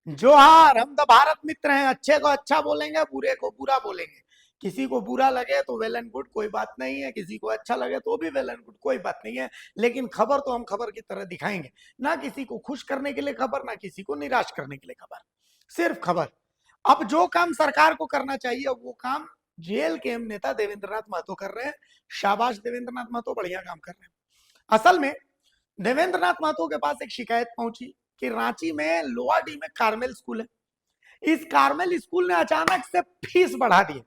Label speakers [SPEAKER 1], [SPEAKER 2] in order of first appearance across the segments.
[SPEAKER 1] जोहार। हम तो भारत मित्र हैं, अच्छे को अच्छा बोलेंगे, बुरे को बुरा बोलेंगे। किसी को बुरा लगे तो वेल एंड गुड, कोई बात नहीं है। किसी को अच्छा लगे तो भी वेल एंड गुड, कोई बात नहीं है। लेकिन खबर तो हम खबर की तरह दिखाएंगे। ना किसी को खुश करने के लिए खबर, ना किसी को निराश करने के लिए खबर, सिर्फ खबर। अब जो काम सरकार को करना चाहिए वो काम जेल के एम नेता देवेंद्र नाथ महतो कर रहे हैं। शाबाश देवेंद्र नाथ महतो, बढ़िया काम कर रहे हैं। असल में देवेंद्र नाथ महतो के पास एक शिकायत पहुंची कि रांची में लोहाडी में कार्मेल स्कूल है। इस कार्मेल स्कूल ने अचानक से फीस बढ़ा दी।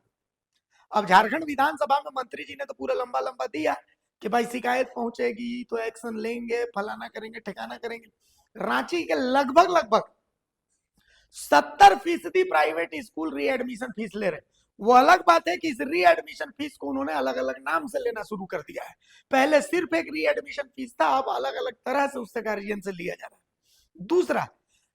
[SPEAKER 1] अब झारखंड विधानसभा में मंत्री जी ने तो पूरा लंबा लंबा दिया कि भाई शिकायत पहुंचेगी तो एक्शन लेंगे, फलाना करेंगे, ठिकाना करेंगे। रांची के लगभग लगभग 70% प्राइवेट स्कूल रीएडमिशन फीस ले रहे। वो अलग बात है कि इस रीएडमिशन फीस को उन्होंने अलग अलग नाम से लेना शुरू कर दिया है। पहले सिर्फ एक रीएडमिशन फीस था, अब अलग अलग तरह से उससे गार्जियन से लिया जा रहा है। दूसरा,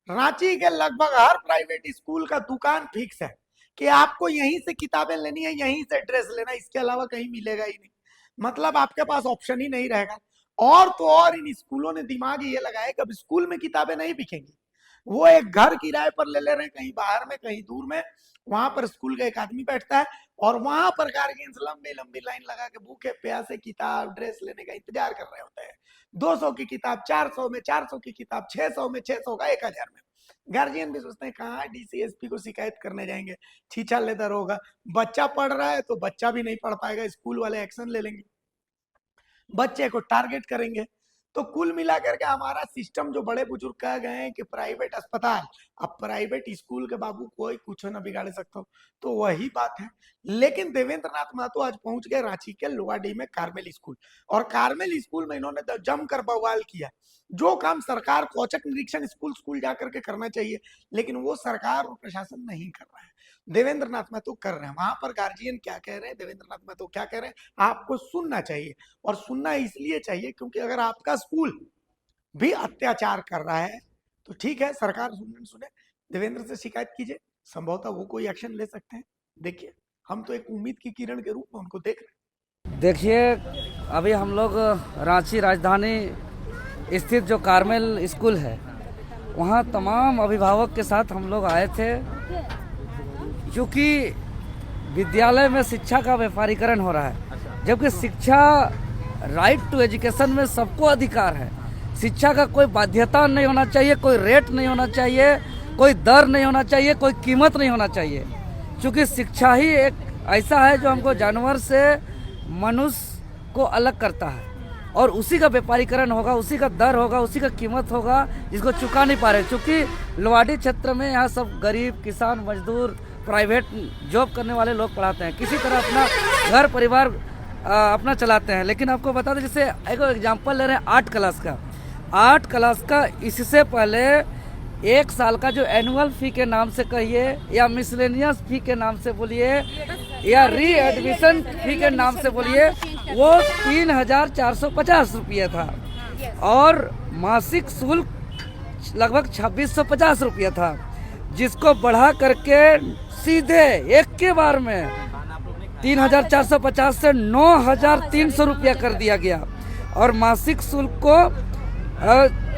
[SPEAKER 1] रांची के लगभग हर प्राइवेट स्कूल का दुकान फिक्स है कि आपको यहीं से किताबें लेनी है, यहीं से ड्रेस लेना, इसके अलावा कहीं मिलेगा ही नहीं। मतलब आपके पास ऑप्शन ही नहीं रहेगा। और तो और इन स्कूलों ने दिमाग ये लगाया कि अब स्कूल में किताबें नहीं बिकेंगी। वो एक घर किराए पर ले रहे हैं, कहीं बाहर में, कहीं दूर में। वहां पर स्कूल का एक आदमी बैठता है और वहां पर गार्जियंस लंबी लंबी लाइन लगा के भूखे प्यासे किताब ड्रेस लेने का इंतजार कर रहे होते हैं। 200 की किताब 400 में, 400 की किताब 600 में, 600 का 1000 में। गार्जियन भी सोचते हैं कहाँ डीसीएसपी को शिकायत करने जाएंगे, छीछा लेदर होगा। बच्चा पढ़ रहा है तो बच्चा भी नहीं पढ़ पाएगा, स्कूल वाले एक्शन ले लेंगे, बच्चे को टारगेट करेंगे। तो कुल मिलाकर के हमारा सिस्टम, जो बड़े बुजुर्ग कह गए हैं कि प्राइवेट अस्पताल, अब प्राइवेट स्कूल के बाबू कोई कुछ ना बिगाड़ सकता हो, तो वही बात है। लेकिन देवेंद्र नाथ महतो आज पहुंच गए रांची के लोहाडी में कार्मेल स्कूल, और कार्मेल स्कूल में इन्होंने तो जमकर बवाल किया। जो काम सरकार को औचक निरीक्षण स्कूल स्कूल जाकर के करना चाहिए, लेकिन वो सरकार और प्रशासन नहीं कर रहा है, देवेंद्र नाथ महतो कर रहे हैं। वहां पर गार्जियन क्या कह रहे हैं, देवेंद्र नाथ महतो क्या कह रहे हैं, आपको सुनना चाहिए। और सुनना इसलिए चाहिए क्योंकि अगर आपका स्कूल भी अत्याचार कर रहा है तो ठीक है, सरकार सुने, देवेंद्र से शिकायत कीजिए, संभवतः वो कोई एक्शन ले सकते हैं। देखिए, हम तो एक उम्मीद की किरण के रूप में उनको देख रहे
[SPEAKER 2] हैं। देखिए, अभी हम लोग रांची राजधानी स्थित जो कार्मेल स्कूल है, वहाँ तमाम अभिभावक के साथ हम लोग आए थे। क्योंकि विद्यालय में शिक्षा का व्यापारीकरण हो रहा है, जबकि शिक्षा, राइट टू एजुकेशन में सबको अधिकार है। शिक्षा का कोई बाध्यता नहीं होना चाहिए, कोई रेट नहीं होना चाहिए, कोई दर नहीं होना चाहिए, कोई कीमत नहीं होना चाहिए। क्योंकि शिक्षा ही एक ऐसा है जो हमको जानवर से मनुष्य को अलग करता है, और उसी का व्यापारीकरण होगा, उसी का दर होगा, उसी का कीमत होगा, जिसको चुका नहीं पा रहे। क्योंकि लोहाडी क्षेत्र में यहाँ सब गरीब, किसान, मजदूर, प्राइवेट जॉब करने वाले लोग पढ़ाते हैं, किसी तरह अपना घर परिवार अपना चलाते हैं। लेकिन आपको बता दें, जैसे एक एग्जांपल ले रहे हैं 8 क्लास का। 8 क्लास का इससे पहले 1 साल का जो एनुअल फी के नाम से कहिए, या मिसलेनियस फी के नाम से बोलिए, या री एडमिशन फी के नाम से बोलिए, वो 3450 रुपये था, और मासिक शुल्क लगभग 2650 रुपये था, जिसको बढ़ा करके सीधे एक के बार में 3450 से 9300 रुपया कर दिया गया, और मासिक शुल्क को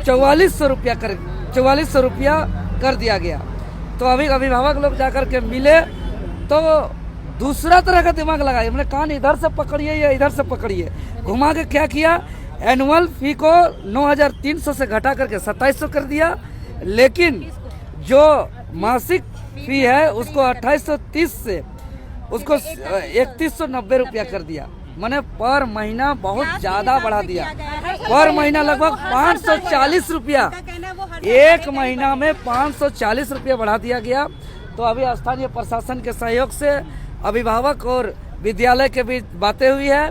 [SPEAKER 2] 4400 रुपया कर दिया गया। तो अभी अभिभावक लोग जाकर के मिले तो दूसरा तरह का दिमाग लगाया, हमने कान इधर से पकड़िए या इधर से पकड़िए, घुमा के क्या किया, एनुअल फी को 9300 से घटा करके 2700 कर दिया, लेकिन जो मासिक फी है उसको 2830 से उसको 3190 रुपया कर दिया। मैंने पर महीना बहुत ज्यादा बढ़ा दिया, पर महीना लगभग 540 रुपया, एक महीना में 540 रुपया बढ़ा दिया गया। तो अभी स्थानीय प्रशासन के सहयोग से अभिभावक और विद्यालय के बीच बातें हुई है,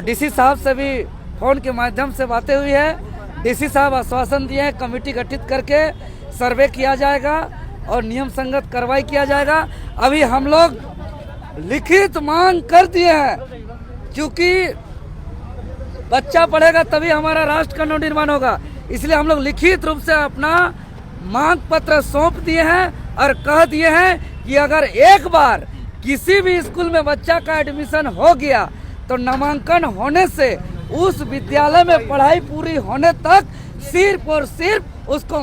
[SPEAKER 2] डीसी साहब से भी फोन के माध्यम से बातें हुई है। डीसी साहब आश्वासन दिए हैं, कमेटी गठित करके सर्वे किया जाएगा और नियम संगत कार्रवाई किया जाएगा। अभी हम लोग लिखित मांग कर दिए हैं, क्योंकि बच्चा पढ़ेगा तभी हमारा राष्ट्र का नवनिर्माण होगा। इसलिए हम लोग लिखित रूप से अपना मांग पत्र सौंप दिए हैं और कह दिए हैं कि अगर एक बार किसी भी स्कूल में बच्चा का एडमिशन हो गया तो नामांकन होने से उस विद्यालय में पढ़ाई पूरी होने तक सिर्फ और सिर्फ उसको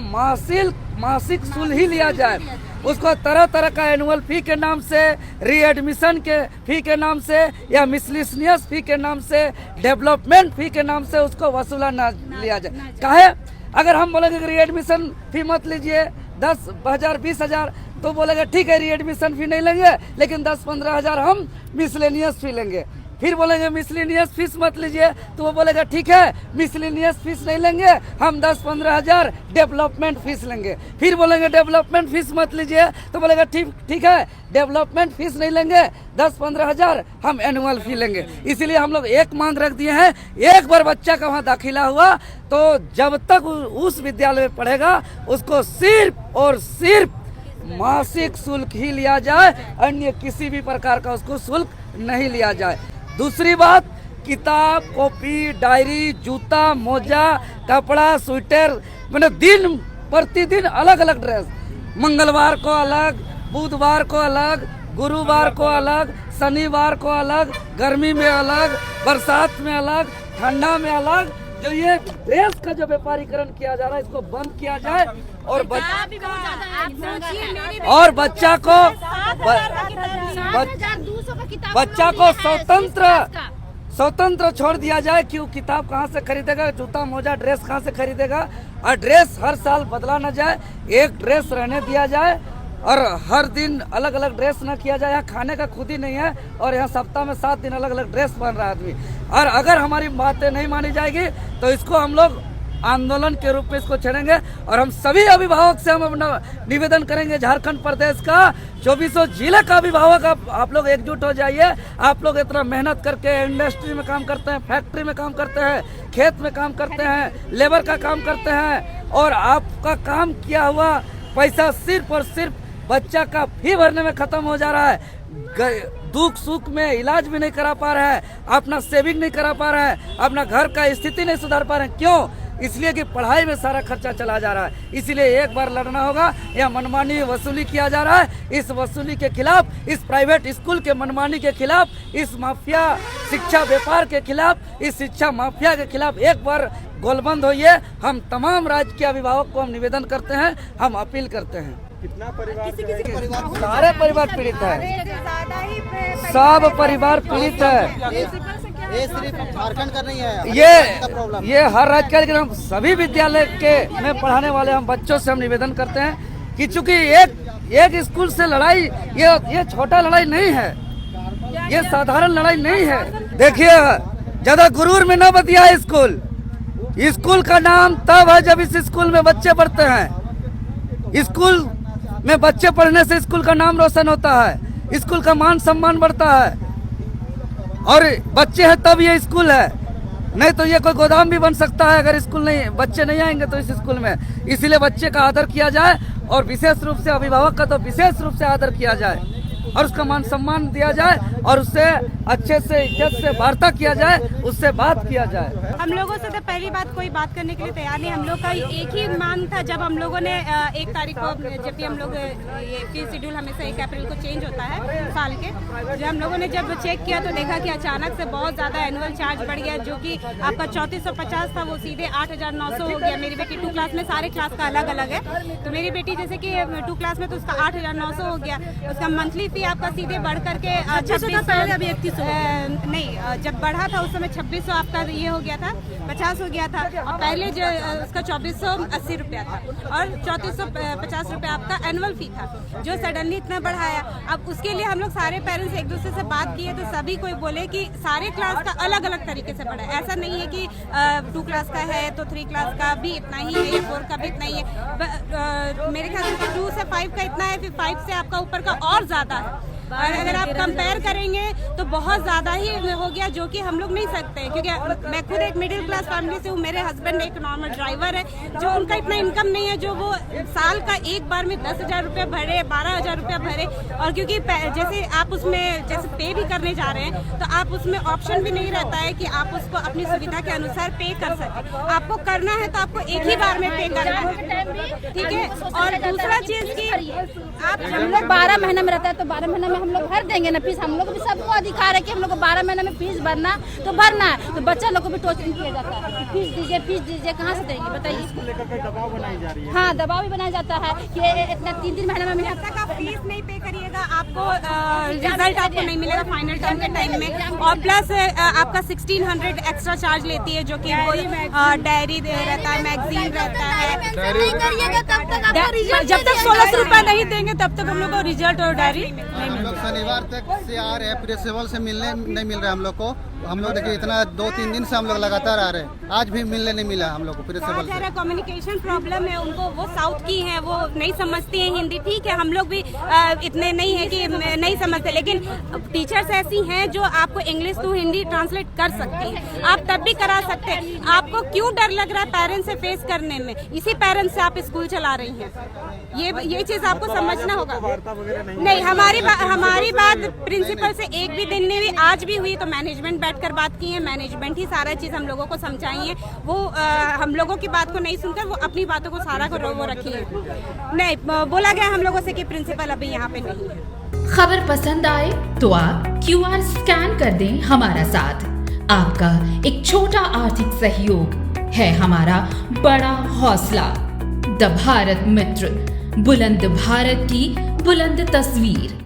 [SPEAKER 2] मासिक शुल्क ही लिया जाए। उसको तरह तरह का एनुअल फी के नाम से, रीएडमिशन के फी के नाम से या मिसलिनियस फी के नाम से, डेवलपमेंट फी के नाम से उसको वसूला ना लिया जाए। काहे? अगर हम बोलेंगे कि रीएडमिशन फी मत लीजिए 10,000 20,000, तो बोलेगा ठीक है रीएडमिशन फी नहीं लेंगे, लेकिन 10-15 हज़ार हम मिसलेनियस फी लेंगे। फिर बोलेंगे मिसलेनियस फीस मत लीजिए, तो वो बोलेगा ठीक है मिसलेनियस फीस नहीं लेंगे, हम 10-15 हज़ार डेवलपमेंट फीस लेंगे। फिर बोलेंगे डेवलपमेंट फीस मत लीजिए, तो बोलेगा ठीक है डेवलपमेंट फीस नहीं लेंगे, 10-15 हज़ार हम एनुअल फी लेंगे। इसीलिए हम लोग एक मांग रख दिए हैं, एक बार बच्चा का वहाँ दाखिला हुआ तो जब तक उस विद्यालय में पढ़ेगा उसको सिर्फ और सिर्फ मासिक शुल्क ही लिया जाए, अन्य किसी भी प्रकार का उसको शुल्क नहीं लिया जाए। दूसरी बात, किताब, कॉपी, डायरी, जूता, मोजा, कपड़ा, स्वेटर, मैंने दिन प्रतिदिन अलग अलग ड्रेस, मंगलवार को अलग, बुधवार को अलग, गुरुवार को अलग, शनिवार को अलग, गर्मी में अलग, बरसात में अलग, ठंडा में अलग। जो ये ड्रेस का जो व्यापारीकरण किया जा रहा है इसको बंद किया जाए और बच्चा को स्वतंत्र छोड़ दिया जाए। क्यों? किताब कहाँ से खरीदेगा, जूता मोजा ड्रेस कहाँ से खरीदेगा, और ड्रेस हर साल बदला न जाए, एक ड्रेस रहने दिया जाए और हर दिन अलग अलग ड्रेस न किया जाए। यहाँ खाने का खुद ही नहीं है और यहाँ सप्ताह में 7 दिन अलग अलग ड्रेस पहन रहा है आदमी। और अगर हमारी बातें नहीं मानी जाएगी तो इसको हम लोग आंदोलन के रूप में इसको छेड़ेंगे और हम सभी अभिभावक से हम अपना निवेदन करेंगे, झारखंड प्रदेश का 24 जिले का अभिभावक आप लोग एकजुट हो जाइए। आप लोग इतना मेहनत करके इंडस्ट्री में काम करते हैं, फैक्ट्री में काम करते हैं, खेत में काम करते हैं, लेबर का काम करते हैं और आपका काम किया हुआ पैसा सिर्फ और सिर्फ बच्चा का फी भरने में खत्म हो जा रहा है। दुख सुख में इलाज भी नहीं करा पा रहा है, अपना सेविंग नहीं करा पा रहा है, अपना घर का स्थिति नहीं सुधार पा रहे हैं। क्यों? इसलिए कि पढ़ाई में सारा खर्चा चला जा रहा है। इसीलिए एक बार लड़ना होगा। यह मनमानी वसूली किया जा रहा है, इस वसूली के खिलाफ, इस प्राइवेट स्कूल के मनमानी के खिलाफ, इस माफिया शिक्षा व्यापार के खिलाफ, इस शिक्षा माफिया के खिलाफ एक बार गोलबंद होइए। हम तमाम राज्य के अभिभावक को हम निवेदन करते हैं, हम अपील करते हैं।
[SPEAKER 3] कितना परिवार
[SPEAKER 2] सारे परिवार पीड़ित है, सब परिवार पीड़ित है।
[SPEAKER 3] ये सिर्फ झारखंड का नहीं है,
[SPEAKER 2] ये हर राज्य का, लेकिन हम सभी विद्यालय के में पढ़ाने वाले हम बच्चों से हम निवेदन करते हैं कि चूंकि एक स्कूल से लड़ाई ये छोटा लड़ाई नहीं है, ये साधारण लड़ाई नहीं है। देखिए ज्यादा गुरूर में न बतिया स्कूल का नाम तब है जब इस स्कूल में बच्चे पढ़ते हैं। स्कूल में बच्चे पढ़ने से स्कूल का नाम रोशन होता है, स्कूल का मान सम्मान बढ़ता है और बच्चे हैं तब ये स्कूल है, नहीं तो ये कोई गोदाम भी बन सकता है अगर स्कूल नहीं, बच्चे नहीं आएंगे तो इस स्कूल में। इसीलिए बच्चे का आदर किया जाए और विशेष रूप से अभिभावक का तो विशेष रूप से आदर किया जाए और उसका मान सम्मान दिया जाए और उससे अच्छे से इज्जत से वार्ता किया जाए, उससे बात किया जाए।
[SPEAKER 4] हम लोगों से तो पहली बात कोई बात करने के लिए तैयार नहीं। हम लोग का एक ही मांग था जब हम लोगों ने 1 तारीख को, जब भी हम लोग ये फी शेड्यूल हमेशा 1 अप्रैल को चेंज होता है साल के, जब हम लोगों ने जब चेक किया तो देखा कि अचानक से बहुत ज़्यादा एनुअल चार्ज बढ़ गया, जो कि आपका 3450 था वो सीधे 8900 हो गया। मेरी बेटी 2 क्लास में, सारे क्लास का अलग अलग है, तो मेरी बेटी जैसे कि 2 क्लास में तो उसका 8900 हो गया। उसका मंथली फी आपका सीधे बढ़ करके 2600 नहीं, जब बढ़ा था उस समय 2600 आपका ये हो गया था, 50 हो गया था और पहले जो उसका 2480 रुपया था और 3450 रुपया आपका एनुअल फी था, जो सडनली इतना बढ़ाया। अब उसके लिए हम लोग सारे पेरेंट्स एक दूसरे से बात किए तो सभी कोई बोले कि सारे क्लास का अलग अलग तरीके से बढ़ा है। ऐसा नहीं है कि 2 क्लास का है तो 3 क्लास का भी इतना ही है या 4 का भी इतना ही है। मेरे ख्याल से 2 से 5 का इतना है, फिर 5 से आपका ऊपर का और ज़्यादा है। और अगर आप कंपेयर करेंगे तो बहुत ज़्यादा ही हो गया, जो कि हम लोग नहीं सकते, क्योंकि मैं खुद एक मिडिल क्लास फैमिली से हूँ। मेरे हस्बैंड एक नॉर्मल ड्राइवर है, जो उनका इतना इनकम नहीं है, जो वो साल का एक बार में 10,000 रुपये भरे, 12,000 रुपया भरे। और क्योंकि जैसे आप उसमें जैसे पे भी करने जा रहे हैं तो आप उसमें ऑप्शन भी नहीं रहता है कि आप उसको अपनी सुविधा के अनुसार पे कर सकें। आपको करना है तो आपको एक ही बार में पे करना है, ठीक है। और दूसरा चीज़ की आप,
[SPEAKER 5] हम लोग 12 महीना में रहता है तो 12 महीना में हम लोग भर देंगे ना फीस। हम लोग भी सबको अधिकार है कि हम लोग को 12 महीने में फीस भरना तो भरना है। तो बच्चा लोग को भी टॉर्चरिंग किया जाता है, फीस दीजिए, कहाँ से देंगे बताइए।
[SPEAKER 3] दबाव बनाई जा रही है।
[SPEAKER 5] हाँ, दबाव भी बनाया जाता है कि इतना 3 महीने में
[SPEAKER 4] जब तक आप फीस नहीं पे करिएगा आपको रिजल्ट आपको नहीं मिलेगा फाइनल टर्म के टाइम में। और प्लस आपका 1600 एक्स्ट्रा चार्ज लेती है, जो कि वो डायरी रहता है, मैगजीन रहता है। जब तक 1600 रुपये नहीं देंगे तब तक हम लोग को रिजल्ट और डायरी नहीं
[SPEAKER 3] हम
[SPEAKER 4] मिलेगी।
[SPEAKER 3] लोग शनिवार तक से आ रहे हैं, प्रिंसिपल से मिलने नहीं मिल रहा है हम लोग को। हम लोग देखिए इतना 2-3 दिन से हम लोग लगातार आ रहे हैं, आज भी मिलने नहीं मिला हम लोग को प्रिंसिपल से।
[SPEAKER 4] कम्युनिकेशन प्रॉब्लम है उनको, वो साउथ की हैं, वो नहीं समझती हैं हिंदी। ठीक है, हम लोग भी इतने नहीं है कि नहीं समझते, लेकिन टीचर्स ऐसी हैं जो आपको इंग्लिश टू हिंदी ट्रांसलेट कर सकती हैं। आप तब भी करा सकते हैं। आपको क्यों डर लग रहा है पेरेंट्स से फेस करने में? इसी पेरेंट्स से आप स्कूल चला रही हैं। ये चीज आपको समझना होगा। नहीं, हमारी बात प्रिंसिपल से एक भी दिन नहीं हुई, आज भी हुई तो मैनेजमेंट बैठकर बात की है। मैनेजमेंट ही सारा चीज हम लोगों को समझाई है। वो हम लोगों की बात को नहीं सुनकर वो अपनी बातों को सारा को वो रखी है। नहीं, बोला गया हम लोगों से कि प्रिंसिपल अभी यहाँ पे नहीं है।
[SPEAKER 6] खबर पसंद आए तो आप QR स्कैन कर दें हमारा साथ। आपका एक छोटा आर्थिक सहयोग है हमारा बड़ा हौसला। द भारत मित्र, बुलंद भारत की बुलंद तस्वीर।